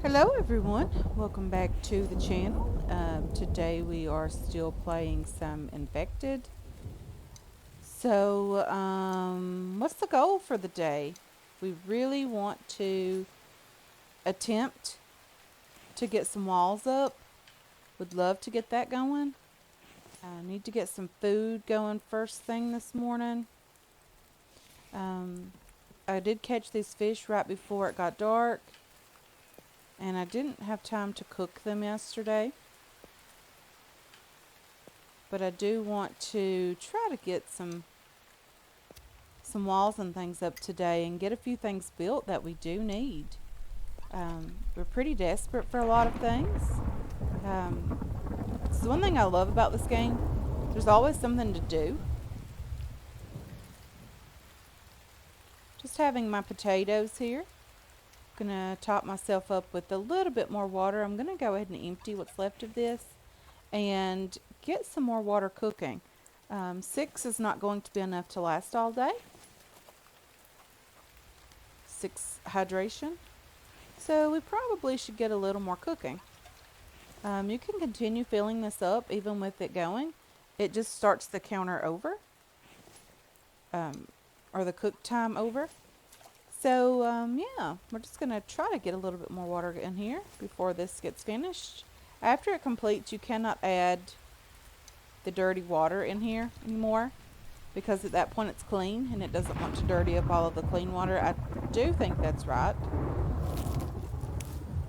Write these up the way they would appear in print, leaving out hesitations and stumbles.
Hello everyone, welcome back to the channel. Today we are still playing some Infected. What's the goal for the day? We really want to attempt to get some walls up. Would love to get that going. I need to get some food going first thing this morning. Um, I did catch these fish right before it got dark, and I didn't have time to cook them yesterday. But I do want to try to get some walls and things up today and get a few things built that we do need. We're pretty desperate for a lot of things. It's the one thing I love about this game. There's always something to do. Just having my potatoes here. Gonna top myself up with a little bit more water. I'm gonna go ahead and empty what's left of this and get some more water cooking. 6 is not going to be enough to last all day. 6 hydration. So we probably should get a little more cooking. You can continue filling this up even with it going. It just starts the counter over. Or the cook time over. So yeah, we're just going to try to get a little bit more water in here before this gets finished. After it completes, you cannot add the dirty water in here anymore, because at that point it's clean and it doesn't want to dirty up all of the clean water. I do think that's right.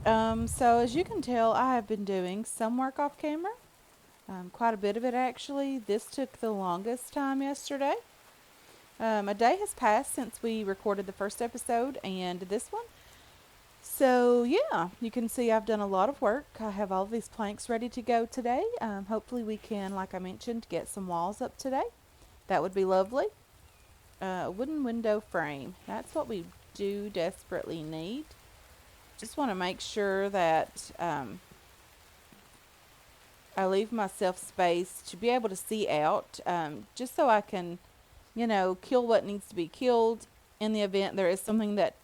So as you can tell, I have been doing some work off camera. Quite a bit of it actually. This took the longest time yesterday. A day has passed since we recorded the first episode and this one. So yeah, you can see I've done a lot of work. I have all these planks ready to go today. Hopefully we can, like I mentioned, get some walls up today. That would be lovely. Wooden window frame. That's what we do desperately need. Just want to make sure that I leave myself space to be able to see out, just so I can, kill what needs to be killed in the event there is something that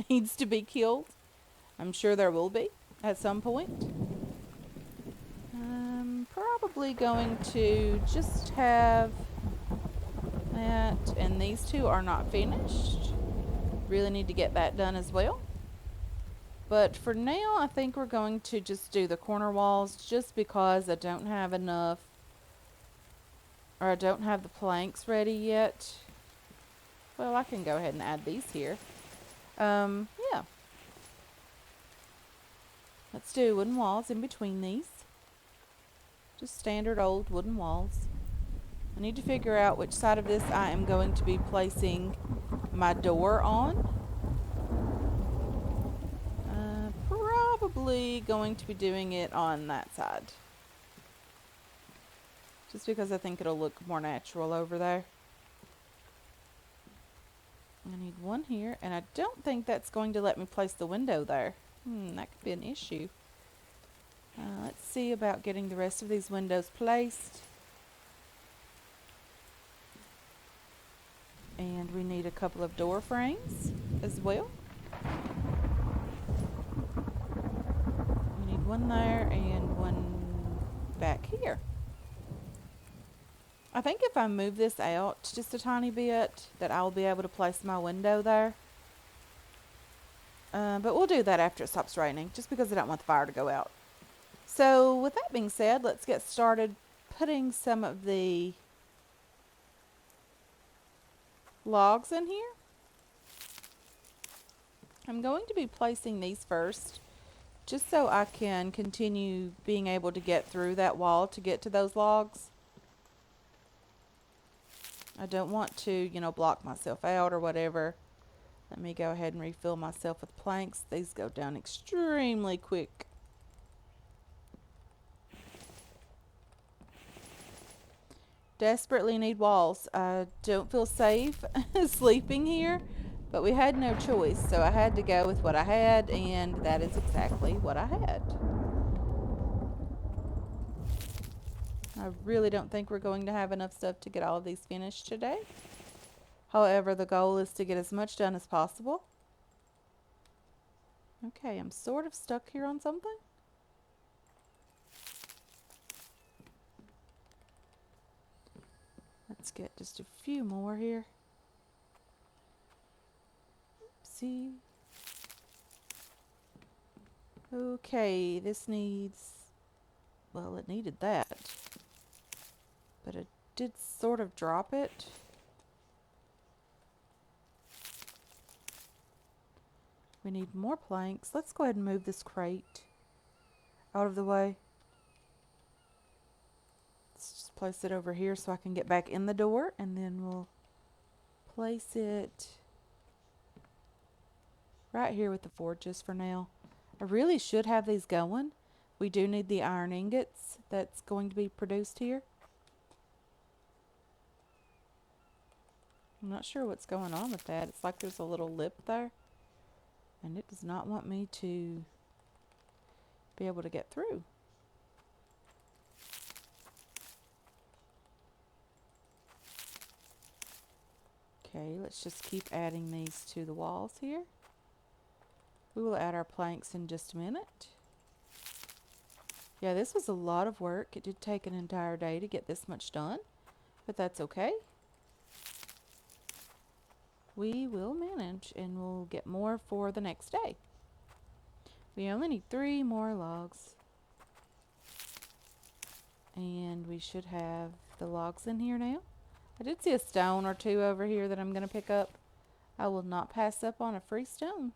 needs to be killed. I'm sure there will be at some point. I'm probably going to just have that, and these two are not finished. Really need to get that done as well. But for now, I think we're going to just do the corner walls just because I don't have enough, or I don't have the planks ready yet. Well, I can go ahead and add these here. Yeah. Let's do wooden walls in between these. Just standard old wooden walls. I need to figure out which side of this I am going to be placing my door on. Probably going to be doing it on that side. Just because I think it'll look more natural over there. I need one here, and I don't think that's going to let me place the window there. That could be an issue. Let's see about getting the rest of these windows placed. And we need a couple of door frames as well. We need one there and one back here. I think if I move this out just a tiny bit, that I'll be able to place my window there. But we'll do that after it stops raining, just because I don't want the fire to go out. So with that being said, let's get started putting some of the logs in here. I'm going to be placing these first, just so I can continue being able to get through that wall to get to those logs. I don't want to, block myself out or whatever. Let me go ahead and refill myself with planks. These go down extremely quick. Desperately need walls. I don't feel safe sleeping here, but we had no choice, so I had to go with what I had, and that is exactly what I had. I really don't think we're going to have enough stuff to get all of these finished today. However, the goal is to get as much done as possible. Okay, I'm sort of stuck here on something. Let's get just a few more here. See? Okay, this needs... Well, it needed that. But it did sort of drop it. We need more planks. Let's go ahead and move this crate out of the way. Let's just place it over here so I can get back in the door, and then we'll place it right here with the forges for now. I really should have these going. We do need the iron ingots that's going to be produced here. I'm not sure what's going on with that. It's like there's a little lip there, and it does not want me to be able to get through. Okay, let's just keep adding these to the walls here. We will add our planks in just a minute. Yeah, this was a lot of work. It did take an entire day to get this much done, but that's okay. We will manage, and we'll get more for the next day. We only need 3 more logs. And we should have the logs in here now. I did see a stone or 2 over here that I'm going to pick up. I will not pass up on a free stone.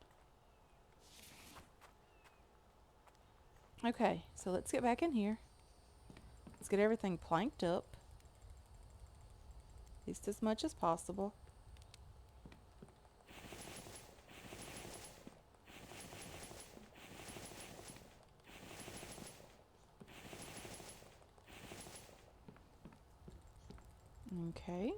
Okay, so let's get back in here. Let's get everything planked up, at least as much as possible. Okay.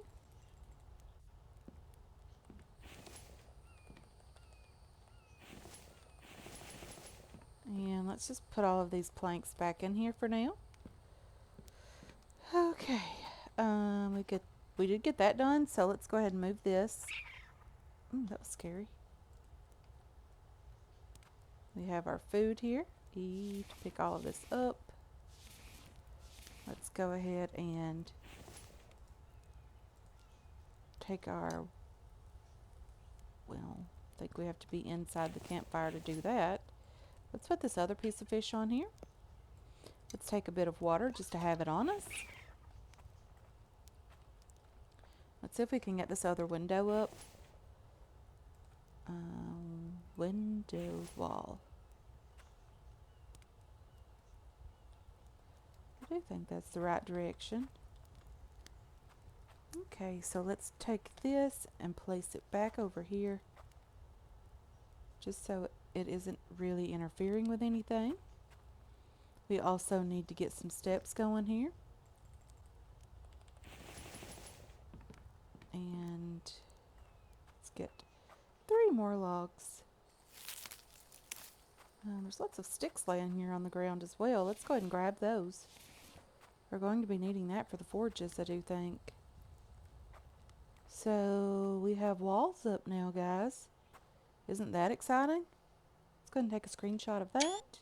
And let's just put all of these planks back in here for now. Okay. We did get that done, so let's go ahead and move this. That was scary. We have our food here. Eat, pick all of this up. Let's go ahead and take our, well, I think we have to be inside the campfire to do that. Let's put this other piece of fish on here. Let's take a bit of water just to have it on us. Let's see if we can get this other window up. Window wall. I do think that's the right direction. Okay, so let's take this and place it back over here, just so it isn't really interfering with anything. We also need to get some steps going here. And let's get 3 more logs. There's lots of sticks laying here on the ground as well. Let's go ahead and grab those. We're going to be needing that for the forges, I do think. So we have walls up now, guys. Isn't that exciting? Let's go ahead and take a screenshot of that.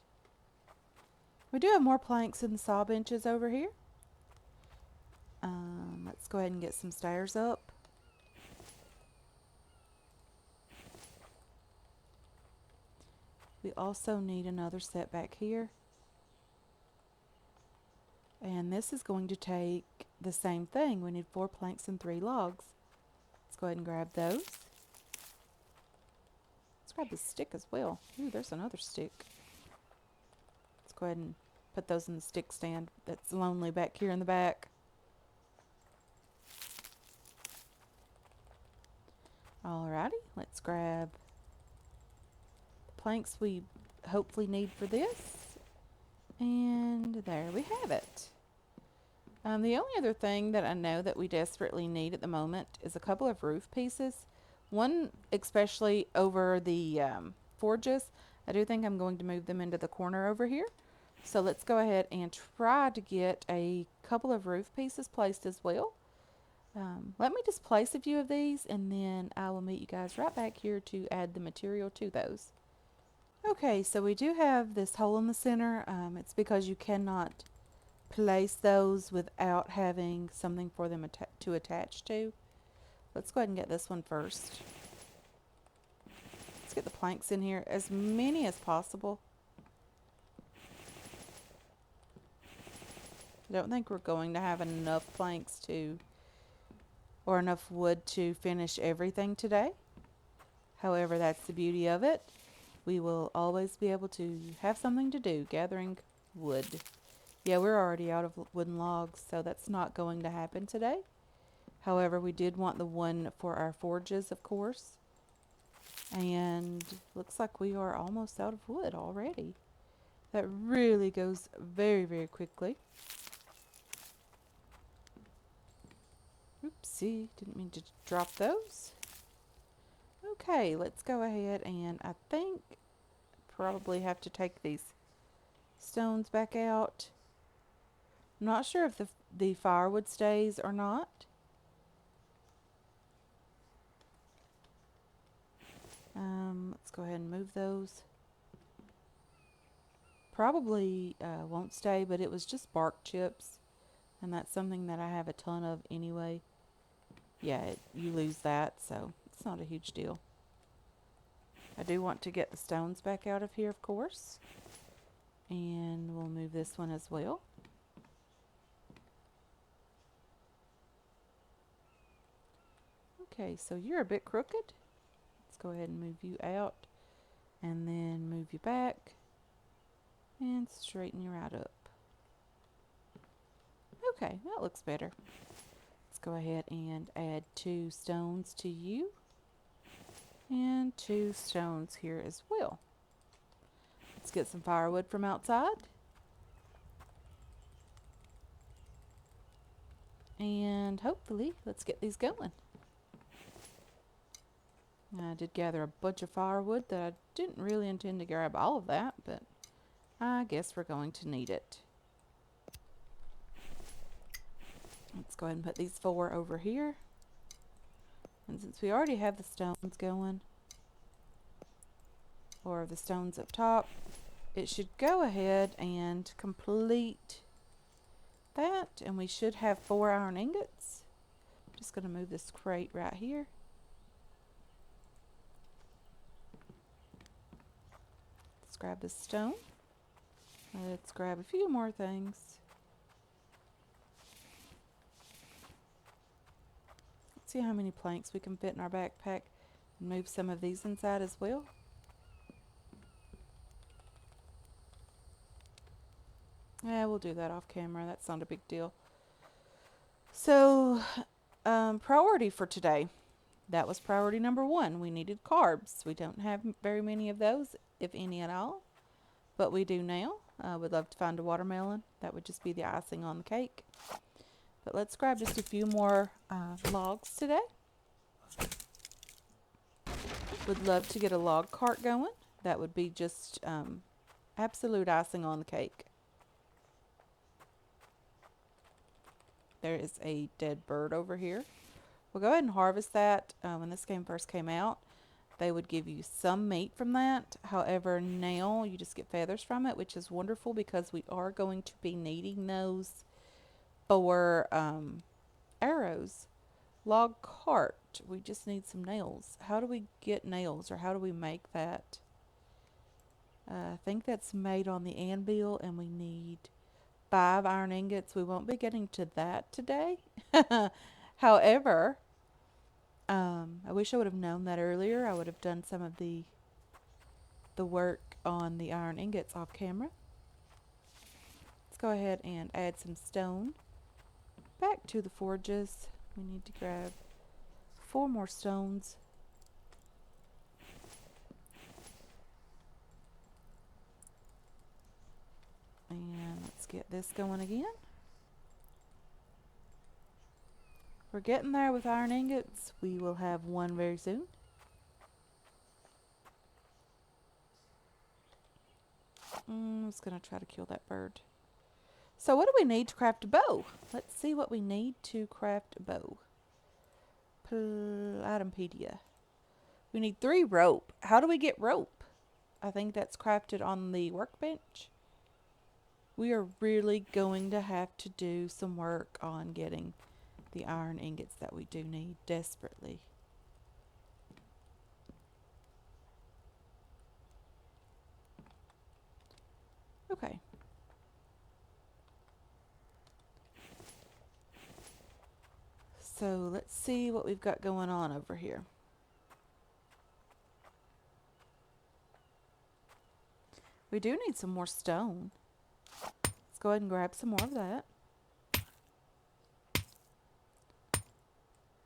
We do have more planks in the saw benches over here. Let's go ahead and get some stairs up. We also need another set back here. And this is going to take the same thing. We need 4 planks and 3 logs. Let's go ahead and grab those. Let's grab the stick as well. Ooh, there's another stick. Let's go ahead and put those in the stick stand that's lonely back here in the back. Alrighty, let's grab the planks we hopefully need for this. And there we have it. The only other thing that I know that we desperately need at the moment is a couple of roof pieces. One especially over the forges. I do think I'm going to move them into the corner over here. So let's go ahead and try to get a couple of roof pieces placed as well. Let me just place a few of these, and then I will meet you guys right back here to add the material to those. Okay, so we do have this hole in the center. It's because you cannot place those without having something for them to attach to. Let's go ahead and get this one first. Let's get the planks in here, as many as possible. I don't think we're going to have enough planks or enough wood to finish everything today. However, that's the beauty of it. We will always be able to have something to do, gathering wood. Yeah, we're already out of wooden logs, so that's not going to happen today. However, we did want the one for our forges, of course. And looks like we are almost out of wood already. That really goes very, very quickly. Oopsie, didn't mean to drop those. Okay, let's go ahead and I think probably have to take these stones back out. I'm not sure if the firewood stays or not. Let's go ahead and move those. Probably won't stay, but it was just bark chips, and that's something that I have a ton of anyway. Yeah, you lose that, so it's not a huge deal. I do want to get the stones back out of here, of course, and we'll move this one as well. Okay, so you're a bit crooked. Let's go ahead and move you out, and then move you back, and straighten you right up. Okay, that looks better. Let's go ahead and add 2 stones to you, and 2 stones here as well. Let's get some firewood from outside. And hopefully, let's get these going. I did gather a bunch of firewood that I didn't really intend to grab all of that, but I guess we're going to need it. Let's go ahead and put these 4 over here. And since we already have the stones going, or the stones up top, it should go ahead and complete that, and we should have 4 iron ingots. I'm just going to move this crate right here. Let's grab this stone. Let's grab a few more things. Let's see how many planks we can fit in our backpack and move some of these inside as well. Yeah, we'll do that off camera. That's not a big deal. So, priority for today. That was priority number 1. We needed carbs. We don't have very many of those, if any at all, but we do now. We'd love to find a watermelon. That would just be the icing on the cake. But let's grab just a few more logs today. Would love to get a log cart going. That would be just absolute icing on the cake. There is a dead bird over here. We'll go ahead and harvest that. When this game first came out, they would give you some meat from that. However, now you just get feathers from it, which is wonderful because we are going to be needing those for arrows. Log cart. We just need some nails. How do we get nails, or how do we make that? I think that's made on the anvil, and we need 5 iron ingots. We won't be getting to that today. However, I wish I would have known that earlier. I would have done some of the work on the iron ingots off camera. Let's go ahead and add some stone back to the forges. We need to grab 4 more stones. And let's get this going again. We're getting there with iron ingots. We will have 1 very soon. I was going to try to kill that bird. So what do we need to craft a bow? Let's see what we need to craft a bow. Itempedia. We need 3 rope. How do we get rope? I think that's crafted on the workbench. We are really going to have to do some work on getting the iron ingots that we do need desperately. Okay. So let's see what we've got going on over here. We do need some more stone. Let's go ahead and grab some more of that.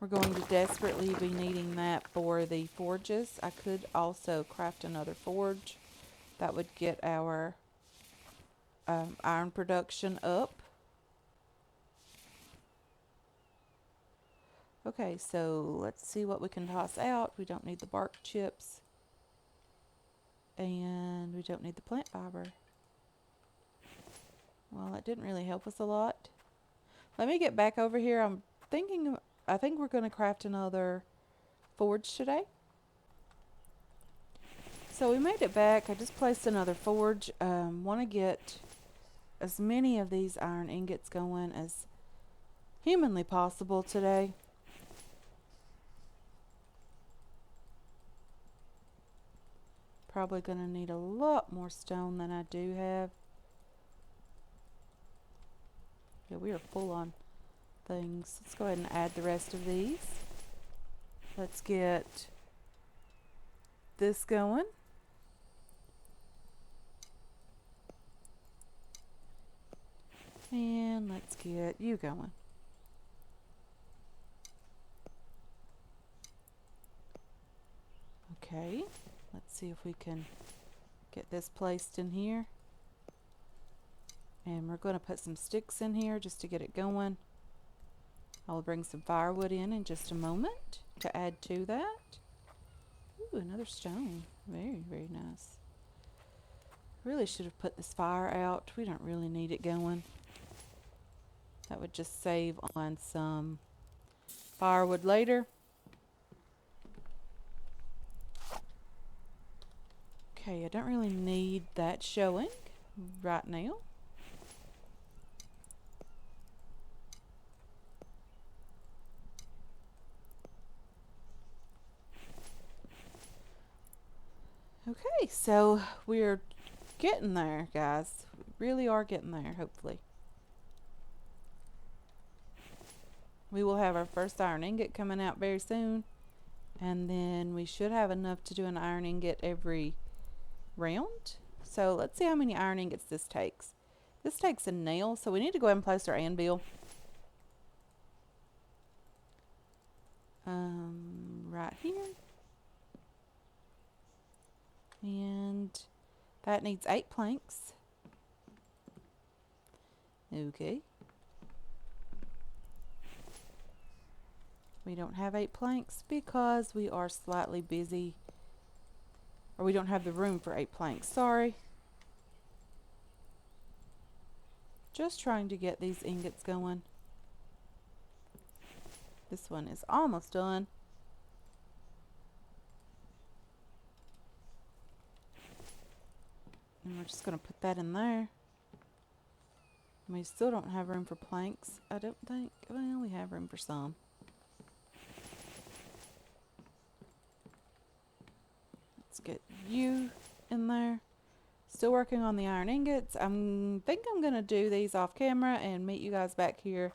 We're going to desperately be needing that for the forges. I could also craft another forge. That would get our iron production up. Okay, so let's see what we can toss out. We don't need the bark chips. And we don't need the plant fiber. Well, that didn't really help us a lot. Let me get back over here. I think we're going to craft another forge today. So we made it back. I just placed another forge. Want to get as many of these iron ingots going as humanly possible today. Probably going to need a lot more stone than I do have. Yeah, we are full on things. Let's go ahead and add the rest of these. Let's get this going. And let's get you going. Okay, let's see if we can get this placed in here. And we're going to put some sticks in here just to get it going. I'll bring some firewood in just a moment to add to that. Ooh, another stone. Very, very nice. Really should have put this fire out. We don't really need it going. That would just save on some firewood later. Okay, I don't really need that showing right now. Okay, so we're getting there, guys. We really are getting there, hopefully. We will have our first iron ingot coming out very soon. And then we should have enough to do an iron ingot every round. So let's see how many iron ingots this takes. This takes a nail, so we need to go ahead and place our anvil. Right here. And that needs 8 planks. Okay. We don't have 8 planks because we are slightly busy. Or we don't have the room for 8 planks. Sorry. Just trying to get these ingots going. This one is almost done. And we're just going to put that in there. We still don't have room for planks, I don't think. Well, we have room for some. Let's get you in there. Still working on the iron ingots. I think I'm going to do these off camera and meet you guys back here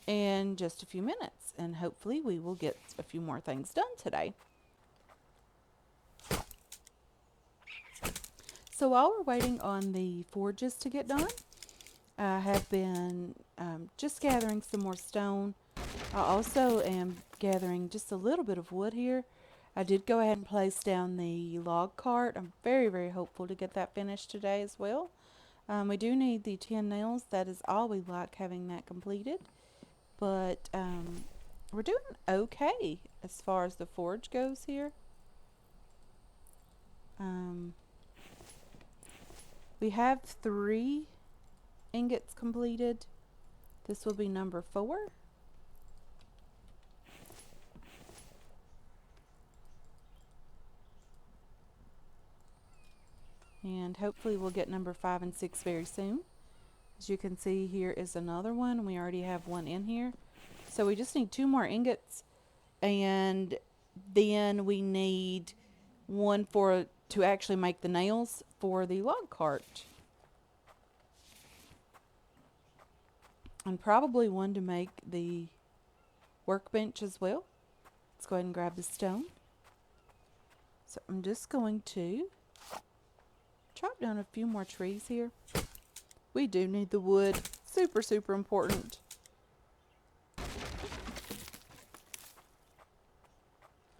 in just a few minutes. And hopefully we will get a few more things done today. So while we're waiting on the forges to get done, I have been just gathering some more stone. I also am gathering just a little bit of wood here. I did go ahead and place down the log cart. I'm very, very hopeful to get that finished today as well. We do need the 10 nails. That is all we like, having that completed. But we're doing okay as far as the forge goes here. We have 3 ingots completed. This will be number 4. And hopefully we'll get number 5 and 6 very soon. As you can see, here is another one. We already have one in here. So we just need 2 more ingots, and then we need one to actually make the nails for the log cart. And probably one to make the workbench as well. Let's go ahead and grab the stone. So I'm just going to chop down a few more trees here. We do need the wood. Super, super important.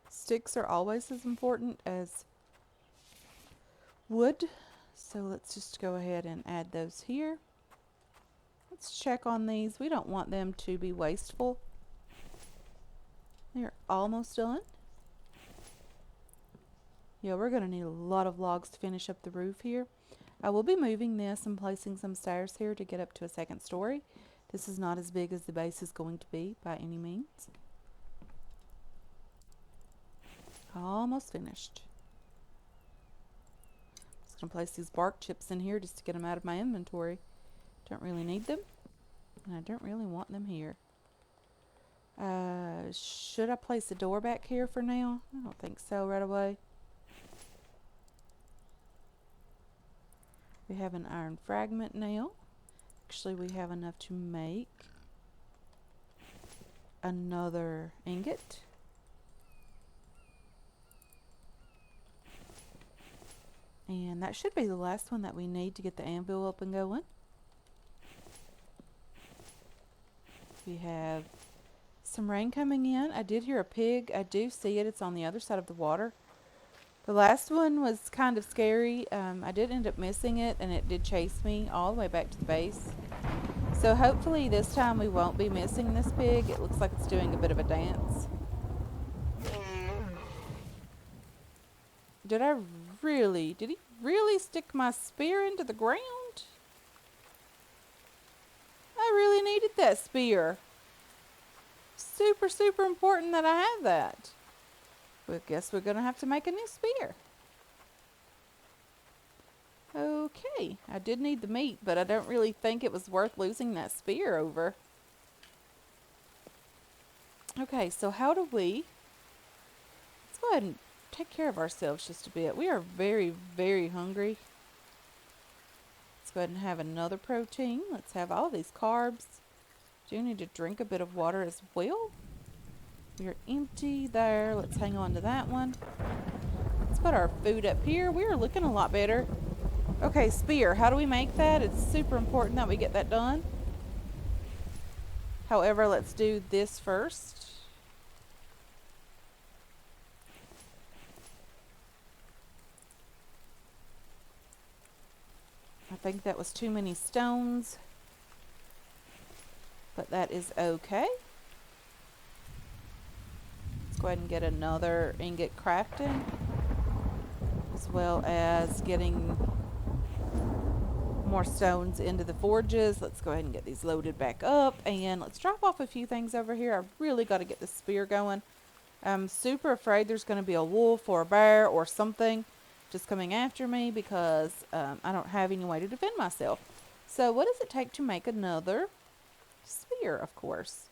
Sticks are always as important as wood. So let's just go ahead and add those here. Let's check on these. We don't want them to be wasteful. They're almost done. Yeah, we're going to need a lot of logs to finish up the roof here. I will be moving this and placing some stairs here to get up to a 2nd story. This is not as big as the base is going to be by any means. Almost finished. Just going to place these bark chips in here just to get them out of my inventory. Don't really need them, and I don't really want them here. Should I place a door back here for now? I don't think so right away. We have an iron fragment now. Actually, we have enough to make another ingot. And that should be the last one that we need to get the anvil up and going. We have some rain coming in. I did hear a pig. I do see it. It's on the other side of the water. The last one was kind of scary. I did end up missing it, and it did chase me all the way back to the base. So hopefully this time we won't be missing this pig. It looks like it's doing a bit of a dance. Did he really stick my spear into the ground? I really needed that spear. Super, super important that I have that. Well, I guess we're going to have to make a new spear. Okay, I did need the meat, but I don't really think it was worth losing that spear over. Okay, so how do we... Let's go ahead and take care of ourselves just a bit. We are very, very hungry. Let's go ahead and have another protein. Let's have all these carbs. Do need to drink a bit of water as well. We are empty there. Let's hang on to that one. Let's put our food up here. We are looking a lot better. Okay, spear. How do we make that? It's super important that we get that done. However, let's do this first. I think that was too many stones, but that is okay. Let's go ahead and get another ingot crafted, as well as getting more stones into the forges. Let's go ahead and get these loaded back up, and let's drop off a few things over here. I really got to get this spear going. I'm super afraid there's going to be a wolf or a bear or something just coming after me because I don't have any way to defend myself. So what does it take to make another spear? Of course,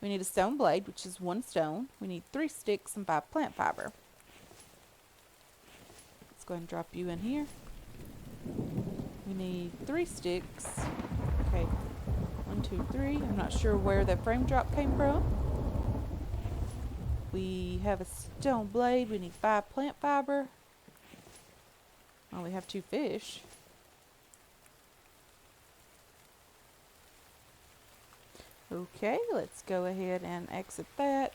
we need a stone blade, which is 1 stone. We need 3 sticks and 5 plant fiber. Let's go ahead and drop you in here. We need 3 sticks. Okay, 1, 2, 3. I'm not sure where the frame drop came from. We have a stone blade. We need 5 plant fiber. Oh, we have 2 fish. Okay, let's go ahead and exit that.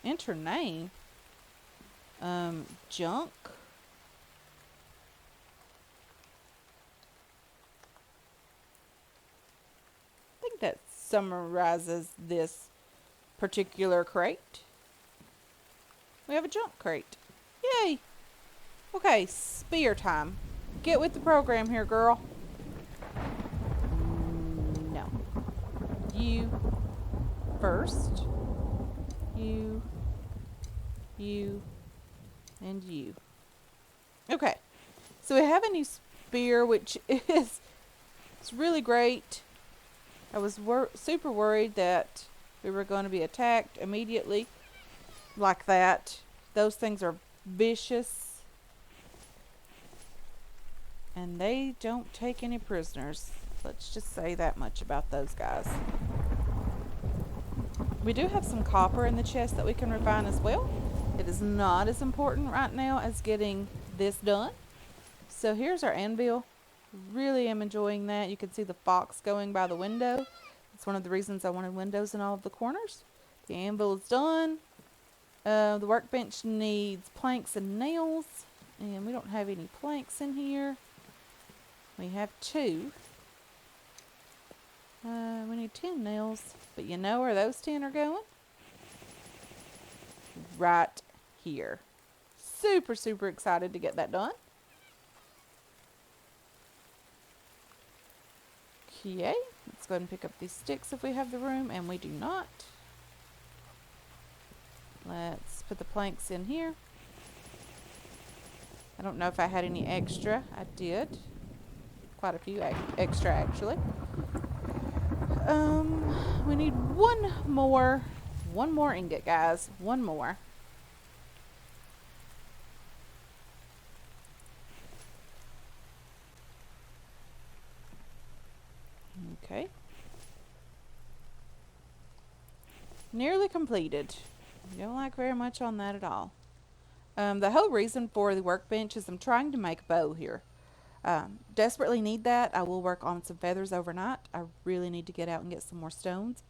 Enter name. Junk. I think that summarizes this particular crate. We have a junk crate. Yay! Okay, spear time. Get with the program here, girl. No. You first. You, and you. Okay. So we have a new spear, which is it's really great. I was super worried that we were going to be attacked immediately like that. Those things are vicious, and they don't take any prisoners. Let's just say that much about those guys. We do have some copper in the chest that we can refine as well. It is not as important right now as getting this done. So here's our anvil. Really am enjoying that. You can see the fox going by the window. It's one of the reasons I wanted windows in all of the corners. The anvil is done. The workbench needs planks and nails, and we don't have any planks in here. We have 2. We need 10 nails, but you know where those 10 are going? Right here. Super, super excited to get that done. Okay, let's go ahead and pick up these sticks if we have the room, and we do not. Let's put the planks in here. I don't know if I had any extra. I did. Quite a few extra, actually. We need one more ingot, guys. One more. Okay. Nearly completed. Don't like very much on that at all. The whole reason for the workbench is I'm trying to make a bow here. Desperately need that. I will work on some feathers overnight. I really need to get out and get some more stones.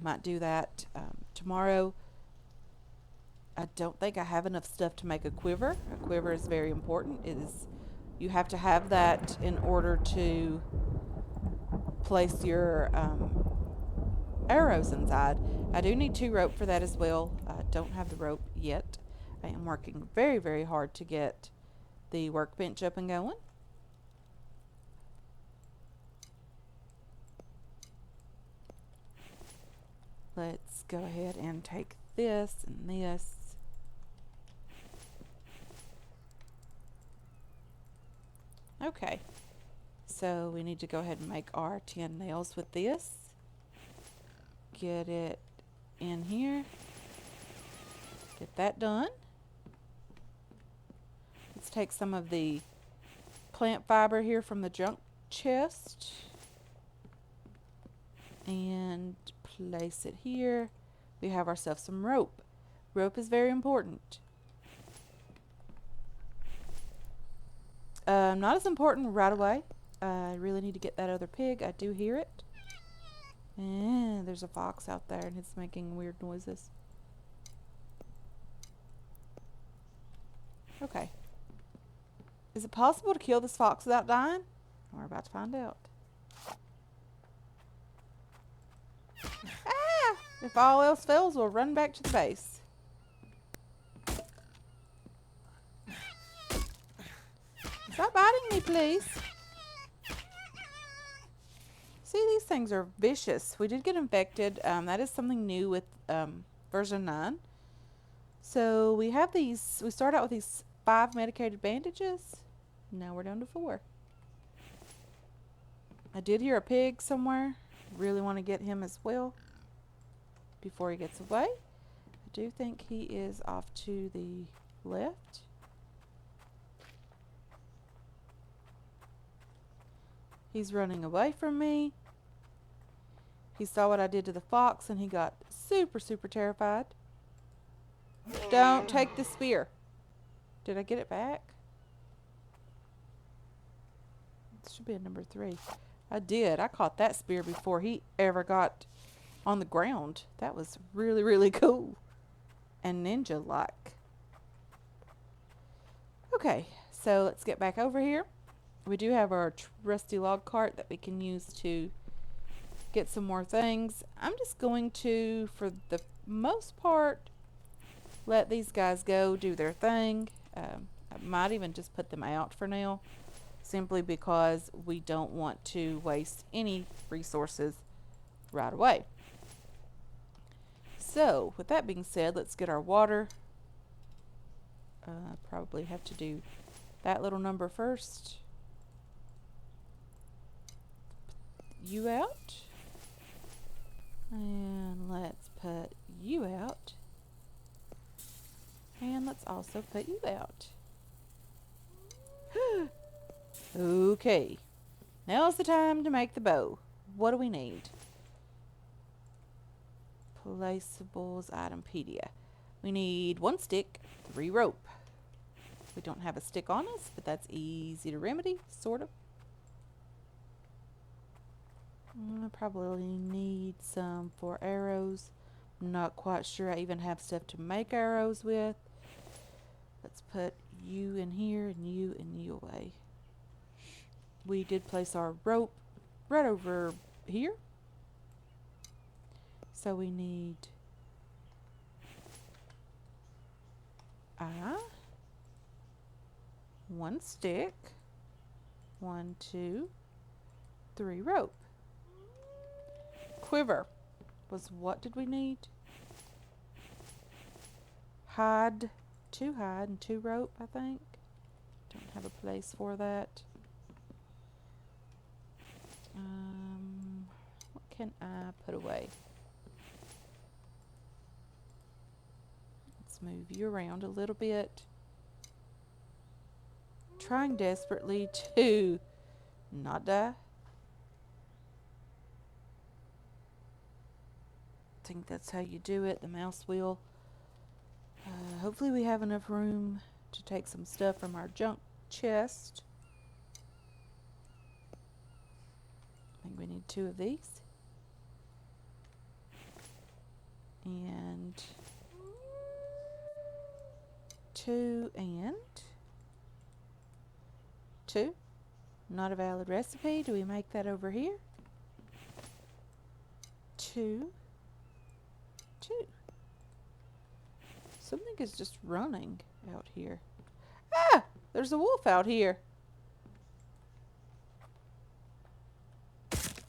Might do that tomorrow. I don't think I have enough stuff to make a quiver. A quiver is very important. You have to have that in order to place your arrows inside. I do need 2 rope for that as well. I don't have the rope yet. I am working very, very hard to get the workbench up and going. Let's go ahead and take this and this. Okay, so we need to go ahead and make our 10 nails with this. Get it in here. Get that done. Let's take some of the plant fiber here from the junk chest and place it here. We have ourselves some rope. Rope is very important. Not as important right away. I really need to get that other pig. I do hear it. And there's a fox out there and it's making weird noises. Okay. Is it possible to kill this fox without dying? We're about to find out. Ah! If all else fails, we'll run back to the base. Stop biting me, please. See, these things are vicious. We did get infected. That is something new with version 9. So we have these. We start out with these 5 medicated bandages. Now we're down to 4. I did hear a pig somewhere. Really want to get him as well before he gets away. I do think he is off to the left. He's running away from me. He saw what I did to the fox and he got super, super terrified. Don't take the spear. Did I get it back? It should be a number 3. I did. I caught that spear before he ever got on the ground. That was really, really cool. And ninja-like. Okay, so let's get back over here. We do have our trusty log cart that we can use to get some more things. I'm just going to, for the most part, let these guys go do their thing. I might even just put them out for now, simply because we don't want to waste any resources right away. So, with that being said, let's get our water. Probably have to do that little number first. You out. And let's put you out. And let's also put you out. Okay. Now's the time to make the bow. What do we need? Placeables, itempedia. We need 1 stick, 3 rope. We don't have a stick on us, but that's easy to remedy, sort of. I probably need some for arrows. I'm not quite sure I even have stuff to make arrows with. Let's put you in here and you away. We did place our rope right over here. So we need 1 stick, 1, 2, 3 rope. Quiver was what did we need? Hide, 2 hide and 2 rope, I think. Don't have a place for that. What can I put away? Let's move you around a little bit. Trying desperately to not die. I think that's how you do it. The mouse wheel. Hopefully we have enough room to take some stuff from our junk chest. I think we need 2 of these. And 2 and 2. Not a valid recipe. Do we make that over here? 2, 2. Something is just running out here. Ah! There's a wolf out here.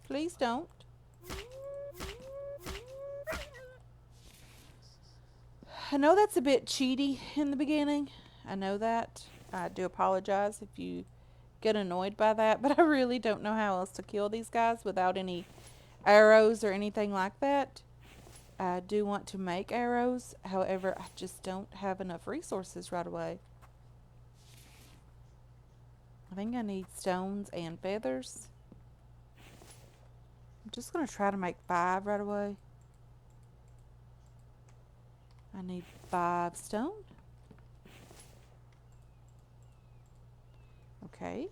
Please don't. I know that's a bit cheaty in the beginning. I know that. I do apologize if you get annoyed by that, but I really don't know how else to kill these guys without any arrows or anything like that. I do want to make arrows, however, I just don't have enough resources right away. I think I need stones and feathers. I'm just going to try to make 5 right away. I need 5 stone. Okay.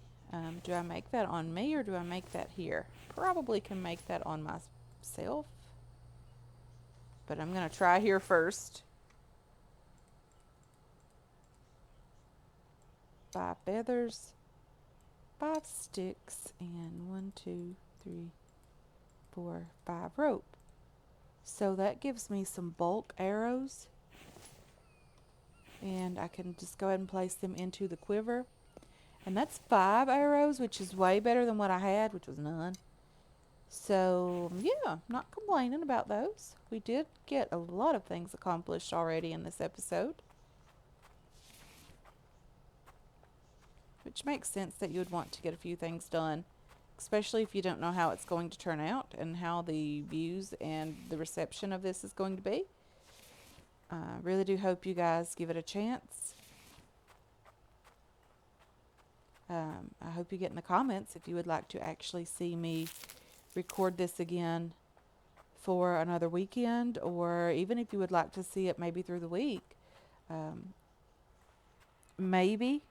Do I make that on me or do I make that here? Probably can make that on myself. But I'm going to try here first. 5 feathers, 5 sticks, and 1, 2, 3, 4, 5 rope. So that gives me some bulk arrows. And I can just go ahead and place them into the quiver. And that's 5 arrows, which is way better than what I had, which was none. So, yeah, not complaining about those. We did get a lot of things accomplished already in this episode. Which makes sense that you would want to get a few things done, especially if you don't know how it's going to turn out and how the views and the reception of this is going to be. I really do hope you guys give it a chance. I hope you get in the comments if you would like to actually see me record this again for another weekend, or even if you would like to see it maybe through the week. Maybe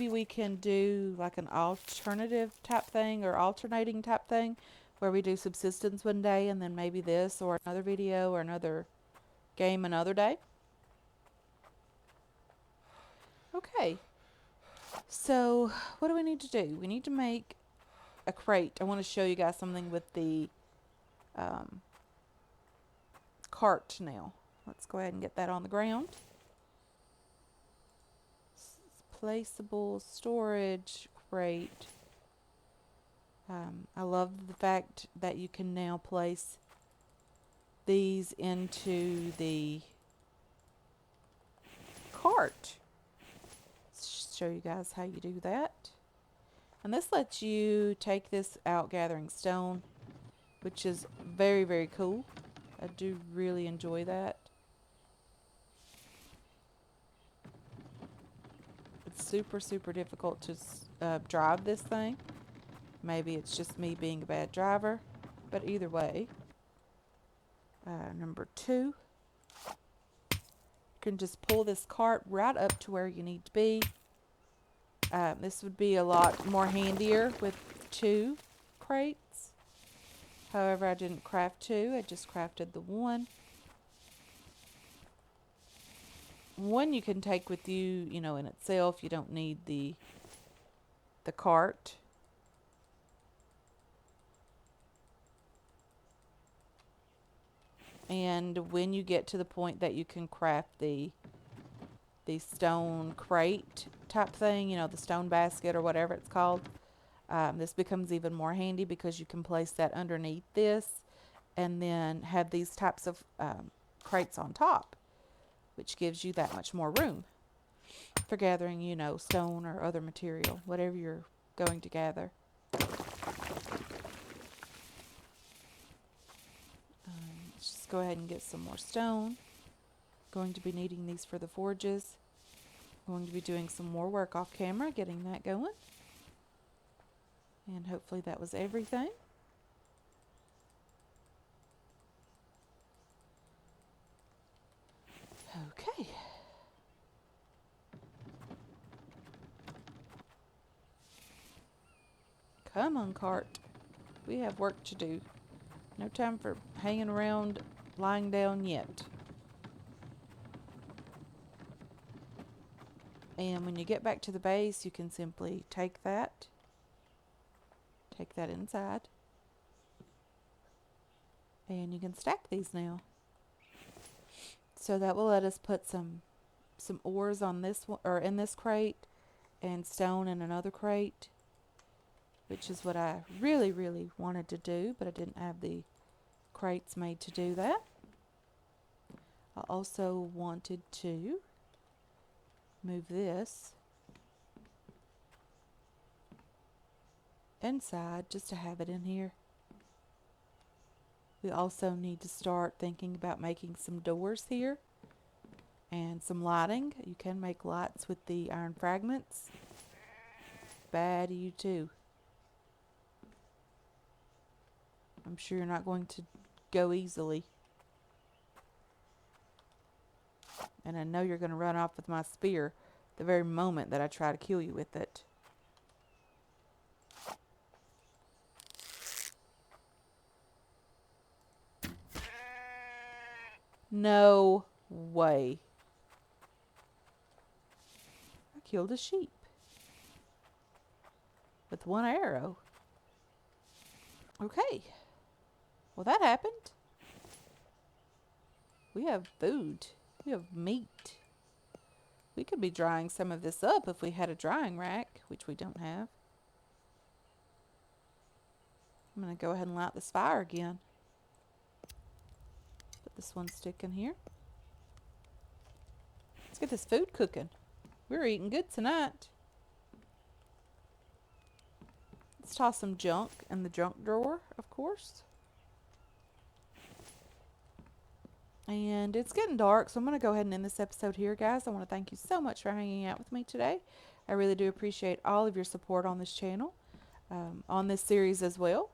we can do like an alternative type thing or alternating type thing where we do subsistence one day and then maybe this or another video or another game another day. Okay. So, what do we need to do? We need to make a crate. I want to show you guys something with the cart now. Let's go ahead and get that on the ground. Placeable storage crate. I love the fact that you can now place these into the cart. show you guys how you do that. And this lets you take this out gathering stone, which is very, very cool. I do really enjoy that. It's super, super difficult to drive this thing. Maybe it's just me being a bad driver, but either way. Number 2, you can just pull this cart right up to where you need to be. This would be a lot more handier with 2 crates. However, I didn't craft 2, I just crafted the 1. One you can take with you, in itself. You don't need the cart. And when you get to the point that you can craft the stone crate type thing, the stone basket or whatever it's called, this becomes even more handy because you can place that underneath this and then have these types of crates on top, which gives you that much more room for gathering, stone or other material, whatever you're going to gather. Let's just go ahead and get some more stone. Going to be needing these for the forges. Going to be doing some more work off camera, getting that going. And hopefully that was everything. Okay. Come on, cart. We have work to do. No time for hanging around, lying down yet. And when you get back to the base, you can simply take that inside, and you can stack these now. So that will let us put some ores on this one, or in this crate, and stone in another crate, which is what I really, really wanted to do, but I didn't have the crates made to do that. I also wanted to move this inside just to have it in here. We also need to start thinking about making some doors here and some lighting. You can make lights with the iron fragments. Bad you too. I'm sure you're not going to go easily. And I know you're going to run off with my spear the very moment that I try to kill you with it. No way. I killed a sheep with one arrow. Okay. Well, that happened. We have food. We have meat. We could be drying some of this up if we had a drying rack, which we don't have. I'm going to go ahead and light this fire again. Put this one stick in here. Let's get this food cooking. We're eating good tonight. Let's toss some junk in the junk drawer, of course. And it's getting dark, so I'm going to go ahead and end this episode here, guys. I want to thank you so much for hanging out with me today. I really do appreciate all of your support on this channel, on this series as well.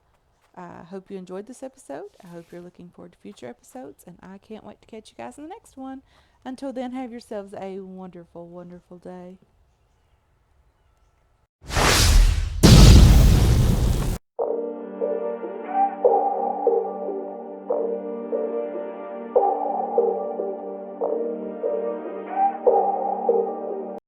I hope you enjoyed this episode. I hope you're looking forward to future episodes, and I can't wait to catch you guys in the next one. Until then, have yourselves a wonderful, wonderful day.